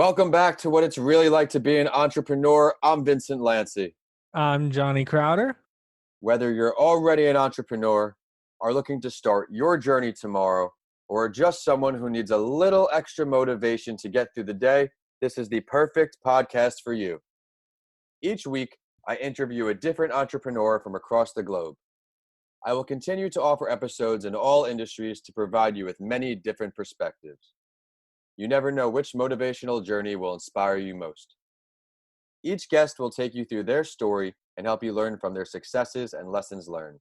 Welcome back to What It's Really Like to Be an Entrepreneur. I'm Vincent Lanci. I'm Johnny Crowder. Whether you're already an entrepreneur, are looking to start your journey tomorrow, or are just someone who needs a little extra motivation to get through the day, this is the perfect podcast for you. Each week, I interview a different entrepreneur from across the globe. I will continue to offer episodes in all industries to provide you with many different perspectives. You never know which motivational journey will inspire you most. Each guest will take you through their story and help you learn from their successes and lessons learned.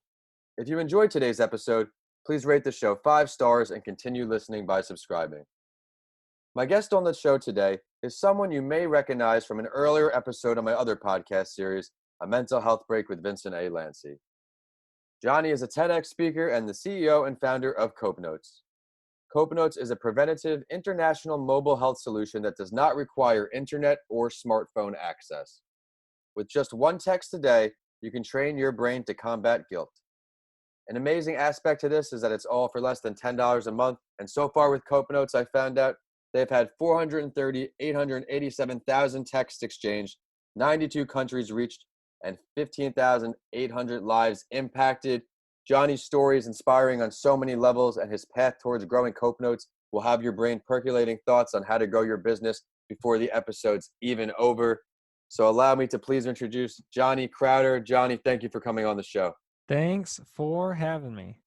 If you enjoyed today's episode, please rate the show 5 stars and continue listening by subscribing. My guest on the show today is someone you may recognize from an earlier episode of my other podcast series, A Mental Health Break with Vincent A. Lanci. Johnny is a TEDx speaker and the CEO and founder of CopeNotes. CopeNotes is a preventative international mobile health solution that does not require internet or smartphone access. With just one text a day, you can train your brain to combat guilt. An amazing aspect to this is that it's all for less than $10 a month, and so far with CopeNotes, I found out they've had 887,000 texts exchanged, 92 countries reached, and 15,800 lives impacted. Johnny's story is inspiring on so many levels, and his path towards growing CopeNotes will have your brain percolating thoughts on how to grow your business before the episode's even over. So allow me to please introduce Johnny Crowder. Johnny, thank you for coming on the show. Thanks for having me.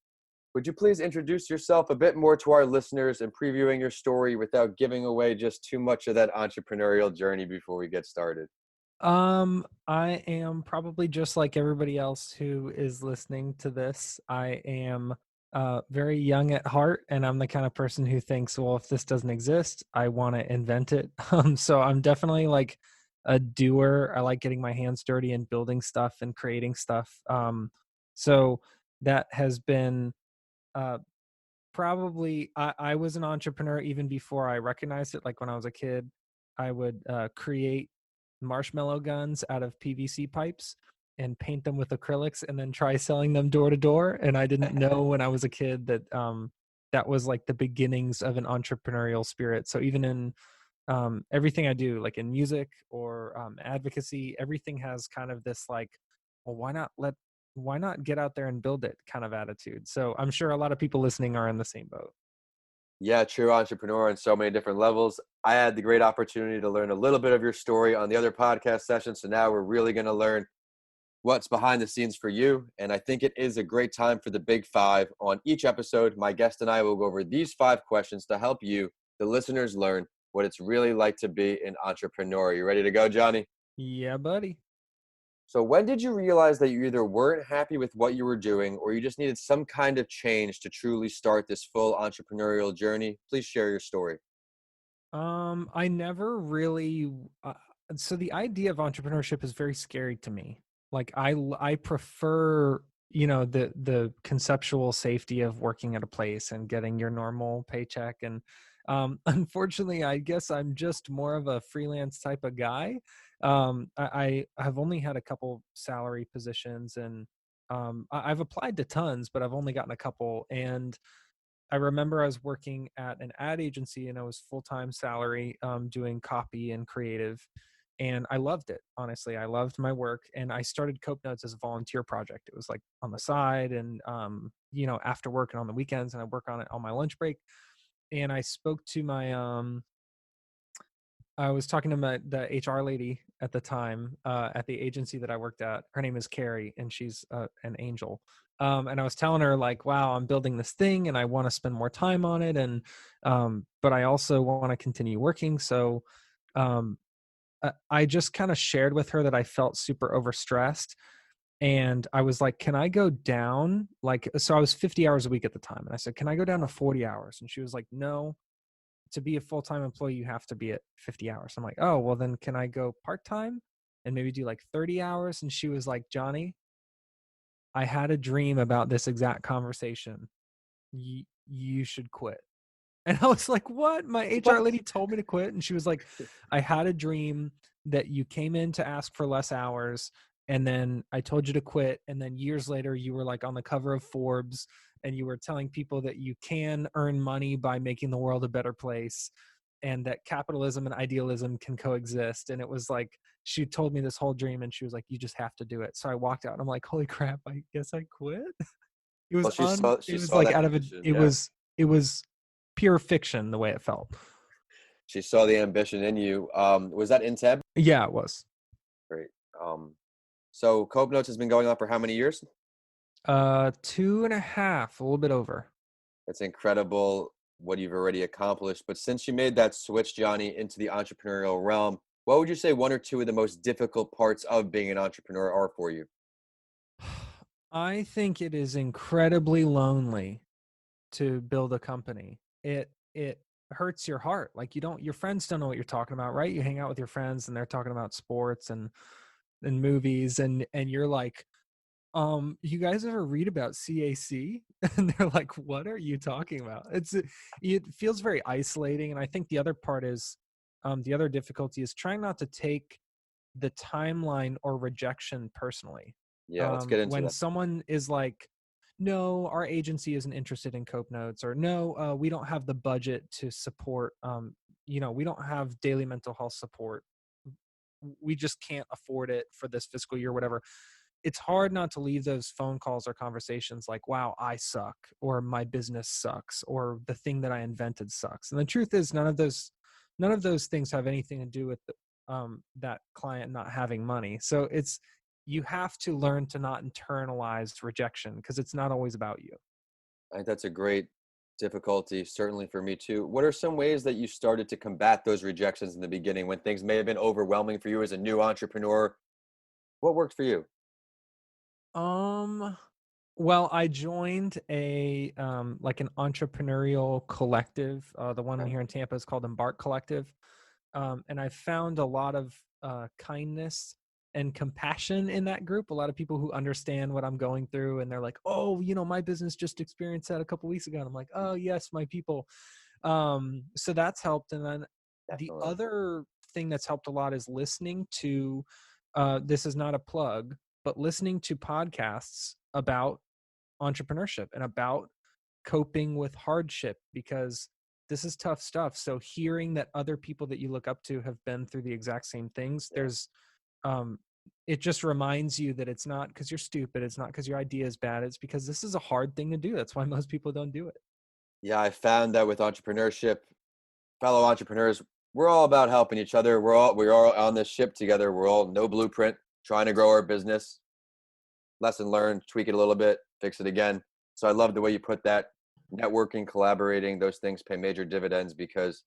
Would you please introduce yourself a bit more to our listeners and previewing your story without giving away just too much of that entrepreneurial journey before we get started? I am probably just like everybody else who is listening to this. I am very young at heart, and I'm the kind of person who thinks, well, if this doesn't exist, I want to invent it. So I'm definitely like a doer. I like getting my hands dirty and building stuff and creating stuff. So that has been probably, I was an entrepreneur even before I recognized it. Like when I was a kid, I would create marshmallow guns out of PVC pipes and paint them with acrylics and then try selling them door to door. And I didn't know when I was a kid that that was like the beginnings of an entrepreneurial spirit. So even in everything I do, like in music or advocacy, everything has kind of this like, well, why not get out there and build it kind of attitude. So I'm sure a lot of people listening are in the same boat. Yeah, true entrepreneur on so many different levels. I had the great opportunity to learn a little bit of your story on the other podcast session. So now we're really going to learn what's behind the scenes for you. And I think it is a great time for the big 5. On each episode, my guest and I will go over these 5 questions to help you, the listeners, learn what it's really like to be an entrepreneur. You ready to go, Johnny? Yeah, buddy. So when did you realize that you either weren't happy with what you were doing or you just needed some kind of change to truly start this full entrepreneurial journey? Please share your story. I never really, so the idea of entrepreneurship is very scary to me. Like I prefer, the conceptual safety of working at a place and getting your normal paycheck. And unfortunately, I guess I'm just more of a freelance type of guy. I have only had a couple salary positions, and I've applied to tons, but I've only gotten a couple. And I remember I was working at an ad agency, and I was full-time salary, doing copy and creative. And I loved it. Honestly, I loved my work, and I started CopeNotes as a volunteer project. It was like on the side and, after work and on the weekends, and I work on it on my lunch break. And I spoke to I was talking to the HR lady at the time, at the agency that I worked at. Her name is Carrie, and she's an angel. And I was telling her like, wow, I'm building this thing and I want to spend more time on it. And, but I also want to continue working. So, I just kind of shared with her that I felt super overstressed. And I was like, can I go down? Like, so I was 50 hours a week at the time. And I said, can I go down to 40 hours? And she was like, no, to be a full-time employee, you have to be at 50 hours. I'm like, oh, well then can I go part-time and maybe do like 30 hours? And she was like, Johnny, I had a dream about this exact conversation. You should quit. And I was like, what? My HR What? lady told me to quit. And she was like, I had a dream that you came in to ask for less hours. And then I told you to quit. And then years later, you were like on the cover of Forbes, and you were telling people that you can earn money by making the world a better place. and that capitalism and idealism can coexist. And it was like, she told me this whole dream and she was like, you just have to do it. So I walked out and I'm like, holy crap, I guess I quit. Well, It she was saw like that out of ambition. Yeah. it was pure fiction the way it felt. She saw the ambition in you. Was that in Teb? Yeah, it was. Great. So Cope Notes has been going on for how many years? 2.5, a little bit over. It's incredible what you've already accomplished. But since you made that switch, Johnny, into the entrepreneurial realm, what would you say one or two of the most difficult parts of being an entrepreneur are for you? I think it is incredibly lonely to build a company. It hurts your heart. Like your friends don't know what you're talking about, right? You hang out with your friends and they're talking about sports and movies and you're like, you guys ever read about CAC? And they're like, what are you talking about? It feels very isolating. And I think the other part is, the other difficulty is trying not to take the timeline or rejection personally. Yeah, let's get into When that. someone is like, no, our agency isn't interested in Cope Notes, or no, we don't have the budget to support, we don't have daily mental health support. We just can't afford it for this fiscal year, whatever. It's hard not to leave those phone calls or conversations like, wow, I suck, or my business sucks, or the thing that I invented sucks. And the truth is none of those things have anything to do with that client not having money. So you have to learn to not internalize rejection because it's not always about you. I think that's a great difficulty, certainly for me too. What are some ways that you started to combat those rejections in the beginning when things may have been overwhelming for you as a new entrepreneur? What worked for you? Um, well, I joined like an entrepreneurial collective. The one Okay. here in Tampa is called Embark Collective. And I found a lot of kindness and compassion in that group. A lot of people who understand what I'm going through, and they're like, "Oh, my business just experienced that a couple weeks ago." And I'm like, "Oh, yes, my people." So that's helped. And then the Definitely. other thing that's helped a lot is listening to. This is not a plug, but listening to podcasts about entrepreneurship and about coping with hardship, because this is tough stuff. So hearing that other people that you look up to have been through the exact same things, Yeah. um it just reminds you that it's not because you're stupid, it's not because your idea is bad, it's because this is a hard thing to do. That's why most people don't do it. Yeah, I found that with entrepreneurship, fellow entrepreneurs, we're all about helping each other. We're all on this ship together. We're all no blueprint, trying to grow our business. Lesson learned, tweak it a little bit, fix it again. So I love the way you put that. Networking, collaborating, those things pay major dividends because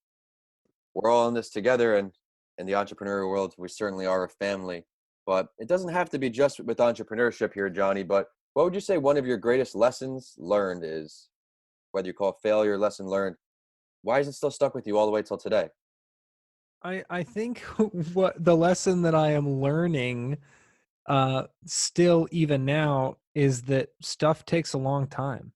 we're all in this together. And in the entrepreneurial world, we certainly are a family. But it doesn't have to be just with entrepreneurship here, Johnny. But what would you say one of your greatest lessons learned is? Whether you call it failure, lesson learned, why is it still stuck with you all the way till today? I think what the lesson that I am learning still even now is that stuff takes a long time.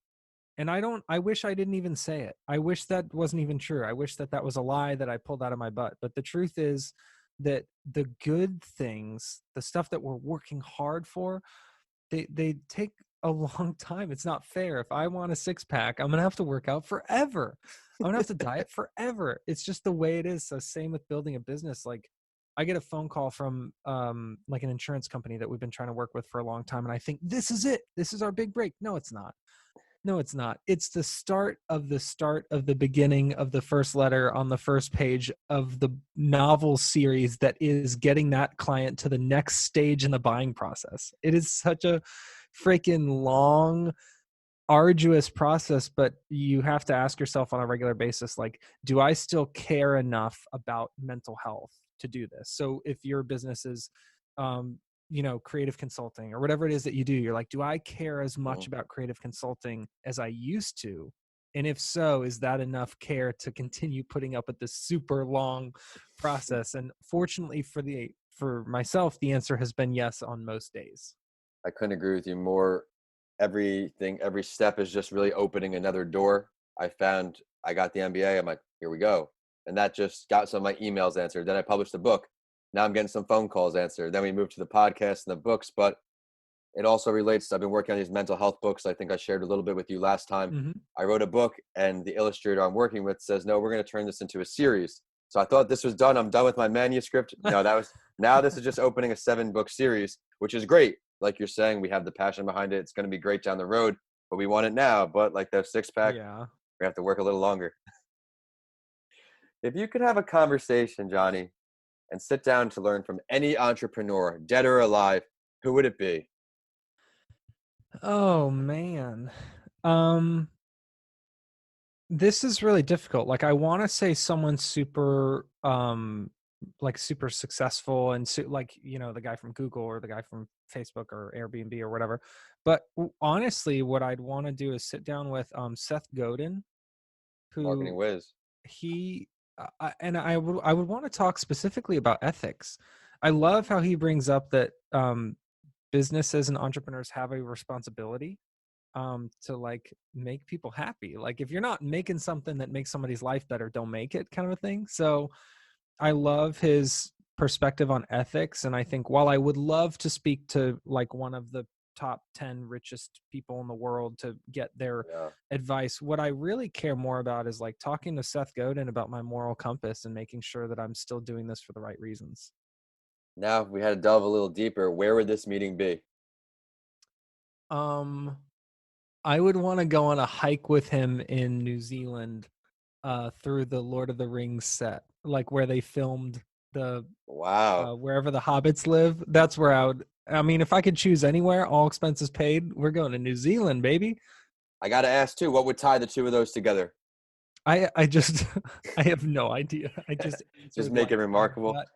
And I wish I didn't even say it. I wish that wasn't even true. I wish that was a lie that I pulled out of my butt. But the truth is that the good things, the stuff that we're working hard for, they take a long time. It's not fair. If I want a six pack, I'm gonna have to work out forever. I'm gonna have to diet forever. It's just the way it is. So same with building a business. Like I get a phone call from like an insurance company that we've been trying to work with for a long time, and I think this is it. This is our big break. No, it's not. No, it's not. It's the start of the beginning of the first letter on the first page of the novel series that is getting that client to the next stage in the buying process. It is such a freaking long, arduous process, but you have to ask yourself on a regular basis, like, do I still care enough about mental health to do this? So if your business is, creative consulting or whatever it is that you do, you're like, do I care as much Mhm. about creative consulting as I used to? And if so, is that enough care to continue putting up with this super long process? And fortunately for myself, the answer has been yes on most days. I couldn't agree with you more. Every step is just really opening another door. I found I got the MBA. I'm like, here we go. And that just got some of my emails answered. Then I published a book. Now I'm getting some phone calls answered. Then we moved to the podcast and the books, but it also relates to, I've been working on these mental health books. I think I shared a little bit with you last time. Mm-hmm. I wrote a book and the illustrator I'm working with says, no, we're going to turn this into a series. So I thought this was done. I'm done with my manuscript. No, now this is just opening a 7-book series, which is great. Like you're saying, we have the passion behind it. It's going to be great down the road, but we want it now. But like that 6-pack, Yeah. we have to work a little longer. If you could have a conversation, Johnny, and sit down to learn from any entrepreneur, dead or alive, who would it be? Oh man. Um this is really difficult. Like I want to say someone super like super successful and like the guy from Google or the guy from Facebook or Airbnb or whatever. But honestly, what I'd want to do is sit down with Seth Godin, Marketing who whiz. he and I would want to talk specifically about ethics. I love how he brings up that businesses and entrepreneurs have a responsibility to like make people happy. Like if you're not making something that makes somebody's life better, don't make it, kind of a thing. So I love his perspective on ethics, and I think while I would love to speak to like one of the top 10 richest people in the world to get their Yeah. advice, what I really care more about is like talking to Seth Godin about my moral compass and making sure that I'm still doing this for the right reasons. Now, if we had to delve a little deeper, where would this meeting be? um I would want to go on a hike with him in New Zealand, through the Lord of the Rings set, like where they filmed the Wow. wherever the hobbits live. That's where I would. I mean, if I could choose anywhere, all expenses paid, we're going to New Zealand, baby. I got to ask too, what would tie the two of those together? I just I have no idea. I just Just answered make like it my remarkable. gut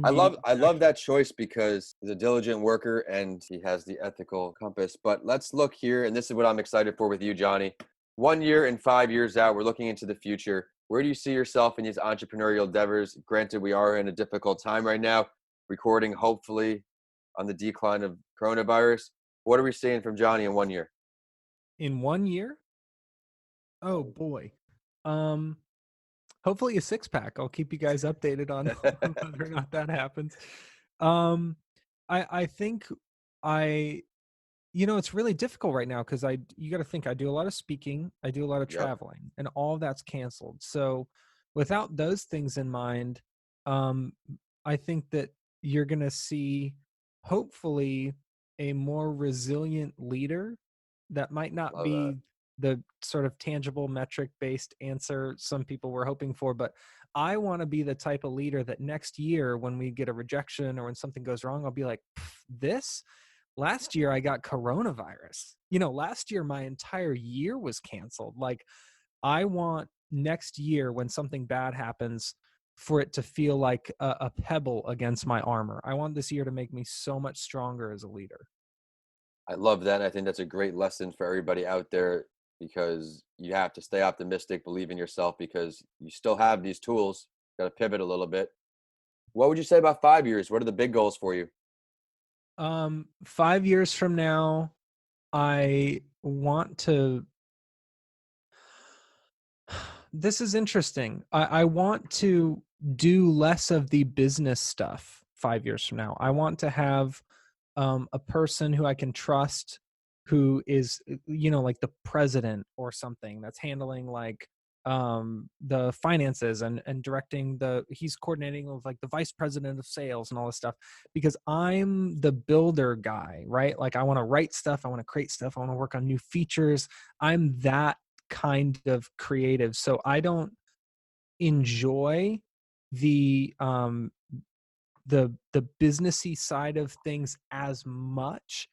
I love immediate I love reaction. that choice because he's a diligent worker and he has the ethical compass. But let's look here, and this is what I'm excited for with you, Johnny. 1 year and 5 years out, we're looking into the future. Where do you see yourself in these entrepreneurial endeavors? Granted, we are in a difficult time right now, recording hopefully on the decline of coronavirus. What are we seeing from Johnny in 1 year? In 1 year. Oh boy. Um, Hopefully a 6-pack. I'll keep you guys updated on whether or not that happens. Um, I think I it's really difficult right now because you got to think I do a lot of speaking, I do a lot of Yep, traveling, and all of that's canceled. So without those things in mind, um, I think that you're going to see hopefully a more resilient leader that might not love that. be the sort of tangible metric based answer some people were hoping for, but I want to be the type of leader that next year when we get a rejection or when something goes wrong, I'll be like, this last year I got coronavirus. Last year my entire year was canceled. Like I want next year when something bad happens for it to feel like a pebble against my armor. I want this year to make me so much stronger as a leader. I love that. I think that's a great lesson for everybody out there because you have to stay optimistic, believe in yourself because you still have these tools. Got to pivot a little bit. What would you say about 5 years? What are the big goals for you? 5 years from now, I want to this is interesting. I want to do less of the business stuff 5 years from now. I want to have a person who I can trust who is, like the president or something that's handling like the finances and directing he's coordinating with like the vice president of sales and all this stuff because I'm the builder guy, right? Like I want to write stuff, I want to create stuff, I want to work on new features. I'm that kind of creative. So I don't enjoy the the businessy side of things as much.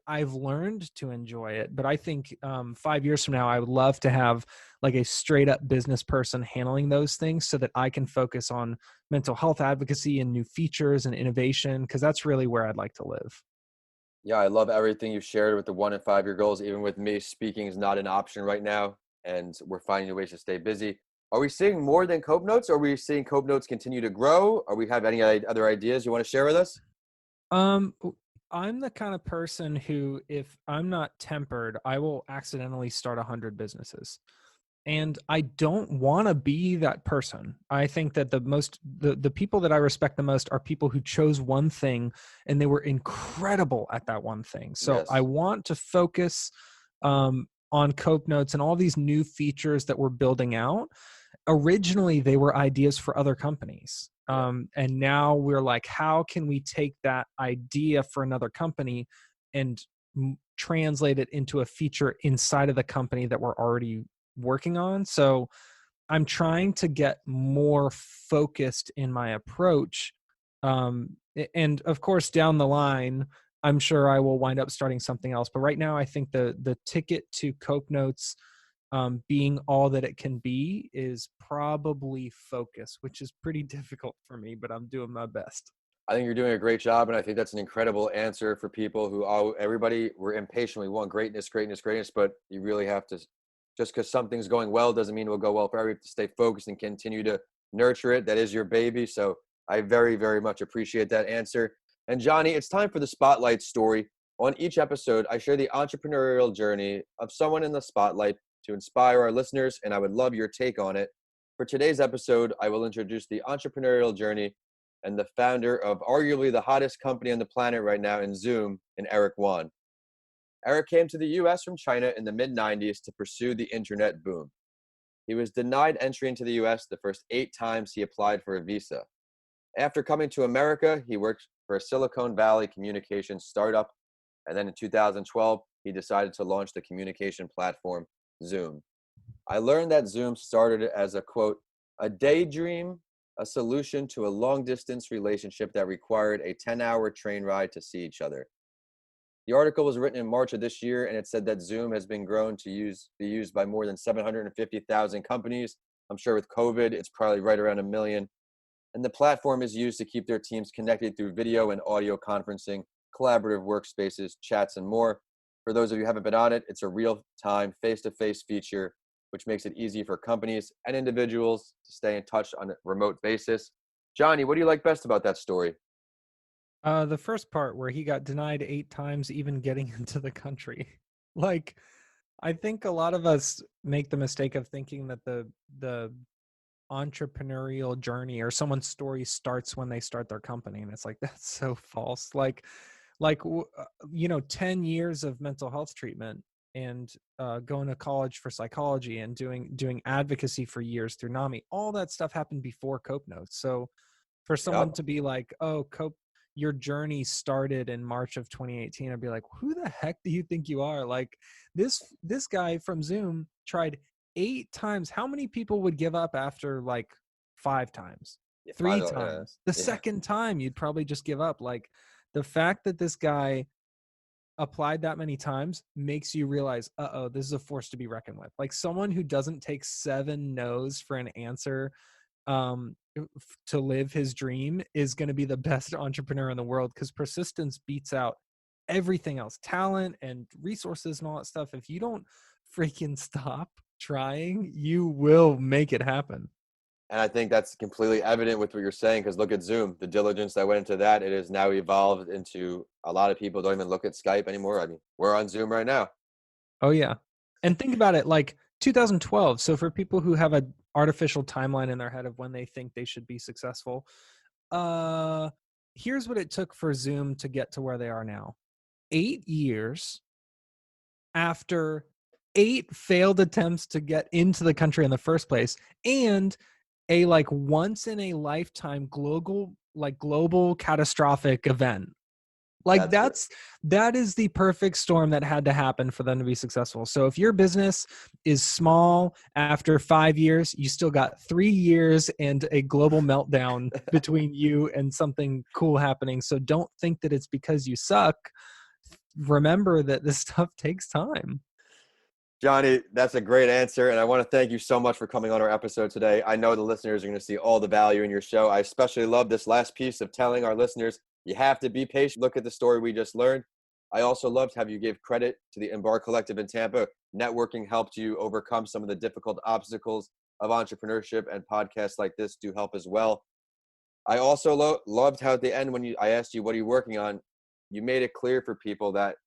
I've learned to enjoy it, but I think 5 years from now, I would love to have like a straight up business person handling those things so that I can focus on mental health advocacy and new features and innovation, because that's really where I'd like to live. Yeah, I love everything you shared with the 1 and 5 year goals. Even with me, speaking is not an option right now, and we're finding ways to stay busy. Are we seeing more than Cope Notes? Are we seeing Cope Notes continue to grow? Are we have any other ideas you want to share with us? I'm the kind of person who, if I'm not tempered, I will accidentally start 100 businesses. And I don't want to be that person. I think that the people that I respect the most are people who chose one thing and they were incredible at that one thing. So I Yes. want to focus on Cope Notes and all these new features that we're building out. originally they were ideas for other companies. Yeah. And now we're like, how can we take that idea for another company and translate it into a feature inside of the company that we're already working on? So I'm trying to get more focused in my approach. And of course, down the line, I'm sure I will wind up starting something else. But right now, I think the ticket to Cope Notes being all that it can be is probably focus, which is pretty difficult for me, but I'm doing my best. I think you're doing a great job, and I think that's an incredible answer for people who everybody, we're impatient. We want greatness, greatness, greatness, but you really have to, just because something's going well doesn't mean it will go well forever. You have to stay focused and continue to nurture it. That is your baby. So I very, very much appreciate that answer. And Johnny, it's time for the spotlight story. On each episode, I share the entrepreneurial journey of someone in the spotlight to inspire our listeners, and I would love your take on it. For today's episode, I will introduce the entrepreneurial journey and the founder of arguably the hottest company on the planet right now in Zoom, and Eric Yuan. Eric came to the US from China in the mid 90s to pursue the internet boom. He was denied entry into the US the first 8 times he applied for a visa. After coming to America, he worked for a Silicon Valley communications startup, and then in 2012, he decided to launch the communication platform Zoom. I learned that Zoom started as a quote, a daydream, a solution to a long distance relationship that required a 10-hour train ride to see each other. The article was written in March of this year, and it said that Zoom has been grown to be used by more than 750,000 companies. I'm sure with COVID, it's probably right around a million. And the platform is used to keep their teams connected through video and audio conferencing, collaborative workspaces, chats, and more. For those of you who haven't been on it, it's a real-time, face-to-face feature, which makes it easy for companies and individuals to stay in touch on a remote basis. Johnny, what do you like best about that story? The first part where he got denied 8 times even getting into the country. Like, I think a lot of us make the mistake of thinking that the entrepreneurial journey or someone's story starts when they start their company, and it's like that's so false. You know, 10 years of mental health treatment and going to college for psychology and doing advocacy for years through NAMI, all that stuff happened before Cope Notes. So for someone Yep. to be like, oh, Cope, your journey started in March of 2018, I'd be like, who the heck do you think you are? Like, this guy from Zoom tried 8 times. How many people would give up after like 5 times, Yeah, three yeah, times? The yeah. second time, you'd probably just give up. Like, the fact that this guy applied that many times makes you realize, uh-oh, this is a force to be reckoned with. Like, someone who doesn't take 7 no's for an answer to live his dream is going to be the best entrepreneur in the world, because persistence beats out everything else, talent and resources and all that stuff. If you don't freaking stop trying, you will make it happen. And I think that's completely evident with what you're saying, because look at Zoom, the diligence that went into that. It has now evolved into a lot of people don't even look at Skype anymore. I mean, we're on Zoom right now. Oh yeah. And think about it, like 2012. So for people who have an artificial timeline in their head of when they think they should be successful, uh here's what it took for Zoom to get to where they are now. 8 years after 8 failed attempts to get into the country in the first place, and a like once in a lifetime global catastrophic event. Like, That's great. that is the perfect storm that had to happen for them to be successful. So if your business is small after 5 years, you still got 3 years and a global meltdown between you and something cool happening. So don't think that it's because you suck. Remember that this stuff takes time. Johnny, that's a great answer. And I want to thank you so much for coming on our episode today. I know the listeners are going to see all the value in your show. I especially love this last piece of telling our listeners you have to be patient. Look at the story we just learned. I also loved how you gave credit to the Embar Collective in Tampa. Networking helped you overcome some of the difficult obstacles of entrepreneurship, and podcasts like this do help as well. I also loved how at the end when I asked you, what are you working on? You made it clear for people that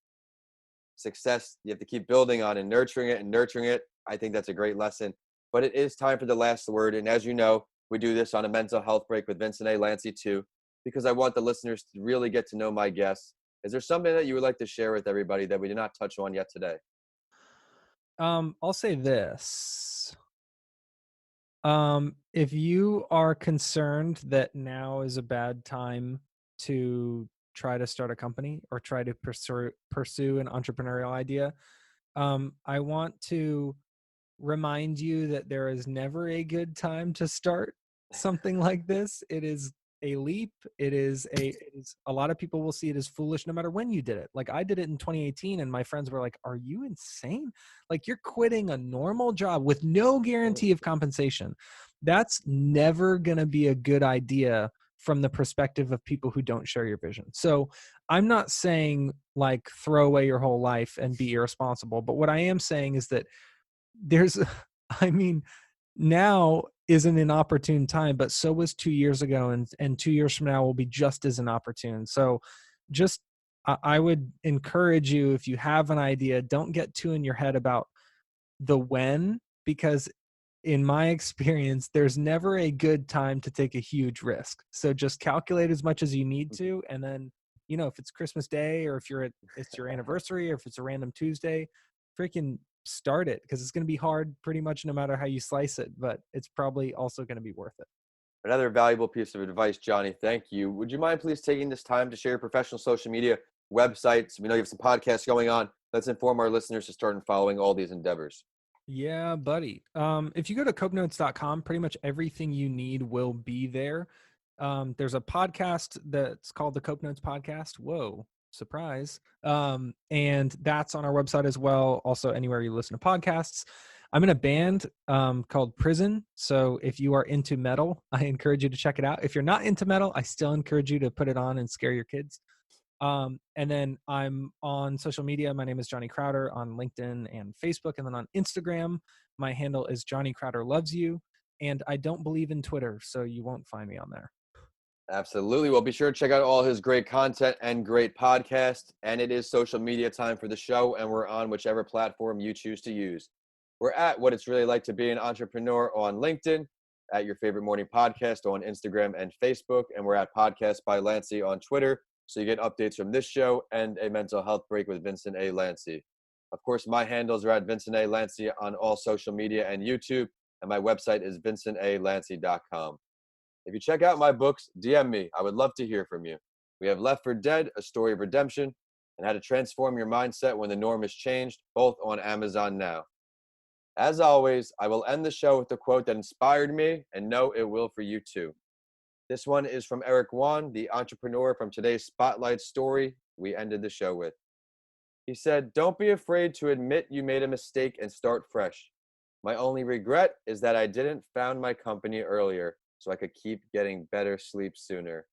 success you have to keep building on and nurturing it and nurturing it. I think that's a great lesson. But it is time for the last word. And as you know, we do this on a mental health break with Vincent A, Lanci too, because I want the listeners to really get to know my guests. Is there something that you would like to share with everybody that we did not touch on yet today? I'll say this. If you are concerned that now is a bad time to try to start a company or try to pursue an entrepreneurial idea, I want to remind you that there is never a good time to start something like this. It is a leap. It is a lot of people will see it as foolish no matter when you did it. Like I did it in 2018 and my friends were like, "Are you insane? Like you're quitting a normal job with no guarantee of compensation." That's never going to be a good idea from the perspective of people who don't share your vision. So, I'm not saying like throw away your whole life and be irresponsible, but what I am saying is that there's I mean, now isn't an opportune time, but so was 2 years ago, and 2 years from now will be just as inopportune. So just I would encourage you, if you have an idea, don't get too in your head about the when, because in my experience, there's never a good time to take a huge risk. So just calculate as much as you need to, and then, if it's Christmas Day or if it's your anniversary or if it's a random Tuesday, freaking start it, because it's going to be hard pretty much no matter how you slice it, but it's probably also going to be worth it. Another valuable piece of advice, Johnny. Thank you. Would you mind please taking this time to share your professional social media websites? We know you have some podcasts going on. Let's inform our listeners to start and following all these endeavors. Yeah, buddy. If you go to copenotes.com, pretty much everything you need will be there. There's a podcast that's called the Cope Notes Podcast. Whoa, surprise. And that's on our website as well. Also, anywhere you listen to podcasts. I'm in a band called Prison. So if you are into metal, I encourage you to check it out. If you're not into metal, I still encourage you to put it on and scare your kids. And then I'm on social media. My name is Johnny Crowder on LinkedIn and Facebook. And then on Instagram, my handle is Johnny Crowder Loves You. And I don't believe in Twitter, so you won't find me on there. Absolutely. Well, be sure to check out all his great content and great podcast. And it is social media time for the show, and we're on whichever platform you choose to use. We're at What It's Really Like to Be an Entrepreneur on LinkedIn, at Your Favorite Morning Podcast on Instagram and Facebook, and we're at Podcast by Lanci on Twitter, so you get updates from this show and a mental health break with Vincent A. Lanci. Of course, my handles are at Vincent A. Lanci on all social media and YouTube, and my website is vincentalanci.com. If you check out my books, DM me. I would love to hear from you. We have Left for Dead, A Story of Redemption, and How to Transform Your Mindset When the Norm is Changed, both on Amazon now. As always, I will end the show with a quote that inspired me, and know it will for you too. This one is from Eric Wan, the entrepreneur from today's Spotlight story we ended the show with. He said, "Don't be afraid to admit you made a mistake and start fresh. My only regret is that I didn't found my company earlier so I could keep getting better sleep sooner."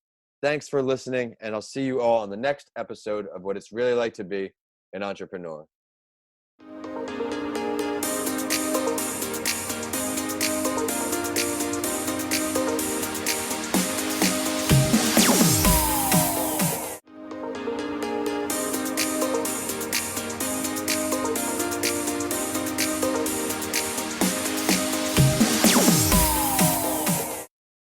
Thanks for listening, and I'll see you all on the next episode of What It's Really Like to Be an Entrepreneur.